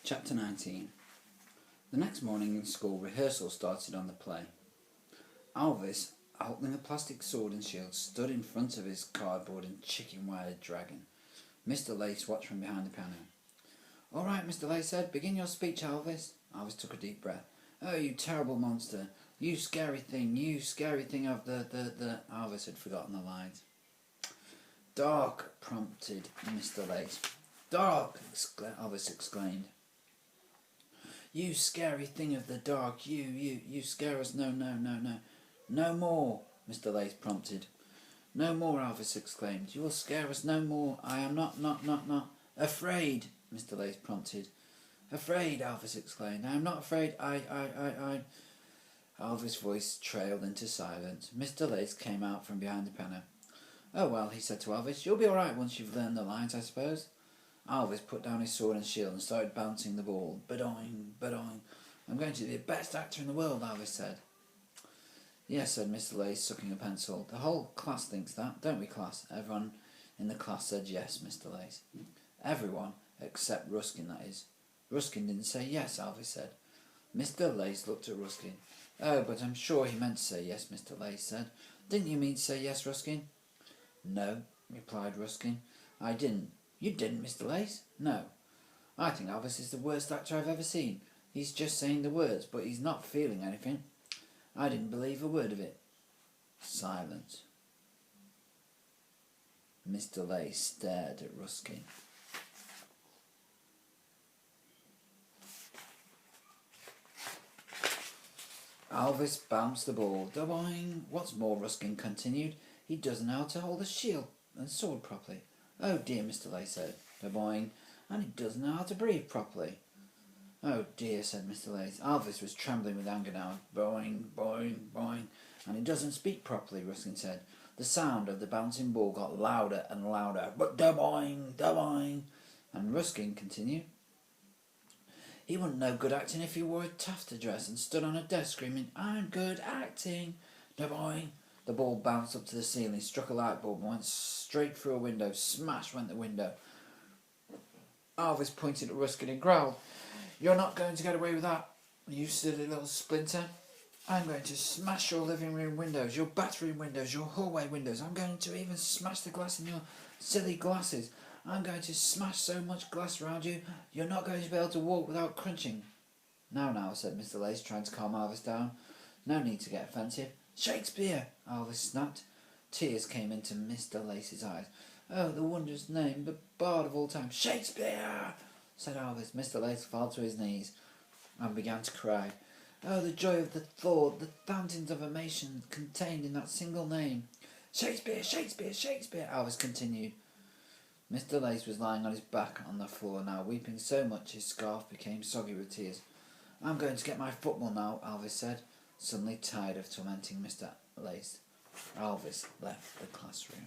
Chapter 19. The next morning in school, rehearsal started on the play. Alvis, holding a plastic sword and shield, stood in front of his cardboard and chicken-wired dragon. Mr. Lace watched from behind the piano. "All right," Mr. Lace said. "Begin your speech, Alvis." Alvis took a deep breath. "Oh, you terrible monster. You scary thing of the... Alvis had forgotten the lines. "Dark," prompted Mr. Lace. "Dark!" Alvis exclaimed. "You scary thing of the dark, you scare us, no. No more," Mr. Lace prompted. "No more," Alvis exclaimed. "You will scare us no more. I am not. Afraid," Mr. Lace prompted. "Afraid," Alvis exclaimed. "I am not afraid, I... Alvis' voice trailed into silence. Mr. Lace came out from behind the piano. "Oh well," he said to Alvis, "you'll be all right once you've learned the lines, I suppose." Alvis put down his sword and shield and started bouncing the ball. Badoing, badoing. "I'm going to be the best actor in the world," Alvis said. "Yes," said Mr. Lace, sucking a pencil. "The whole class thinks that, don't we, class?" Everyone in the class said yes, Mr. Lace. Everyone, except Ruskin, that is. Ruskin didn't say yes, Alvis said. Mr. Lace looked at Ruskin. "Oh, but I'm sure he meant to say yes," Mr. Lace said. "Didn't you mean to say yes, Ruskin?" "No," replied Ruskin. "I didn't." "You didn't, Mr. Lace?" "No." "I think Alvis is the worst actor I've ever seen. He's just saying the words, but he's not feeling anything. I didn't believe a word of it." Silence. Mr. Lace stared at Ruskin. Alvis bounced the ball. "Doboing. What's more," Ruskin continued, "he doesn't know how to hold a shield and sword properly." "Oh dear," Mr. Lace said. "Doboing. And he doesn't know how to breathe properly." "Oh dear," said Mr. Lace. Alvis was trembling with anger now. "Boing, boing, boing. And he doesn't speak properly," Ruskin said. The sound of the bouncing ball got louder and louder. "But doboing, doboing." And Ruskin continued. "He wouldn't know good acting if he wore a taffeta dress and stood on a desk screaming, 'I'm good acting.' Doboing." The ball bounced up to the ceiling, struck a light bulb and went straight through a window. Smash went the window. Alvis pointed at Ruskin and growled, "You're not going to get away with that, you silly little splinter. I'm going to smash your living room windows, your bathroom windows, your hallway windows. I'm going to even smash the glass in your silly glasses. I'm going to smash so much glass around you, you're not going to be able to walk without crunching." Now," said Mr. Lace, trying to calm Alvis down. "No need to get offensive." "Shakespeare!" Alvis snapped. Tears came into Mr. Lace's eyes. "Oh, the wondrous name, the bard of all time." "Shakespeare!" said Alvis. Mr. Lace fell to his knees and began to cry. "Oh, the joy of the thought, the fountains of emotion contained in that single name." "Shakespeare, Shakespeare, Shakespeare!" Alvis continued. Mr. Lace was lying on his back on the floor now, weeping so much his scarf became soggy with tears. "I'm going to get my football now," Alvis said, suddenly tired of tormenting Mr. Lace. Alvis left the classroom.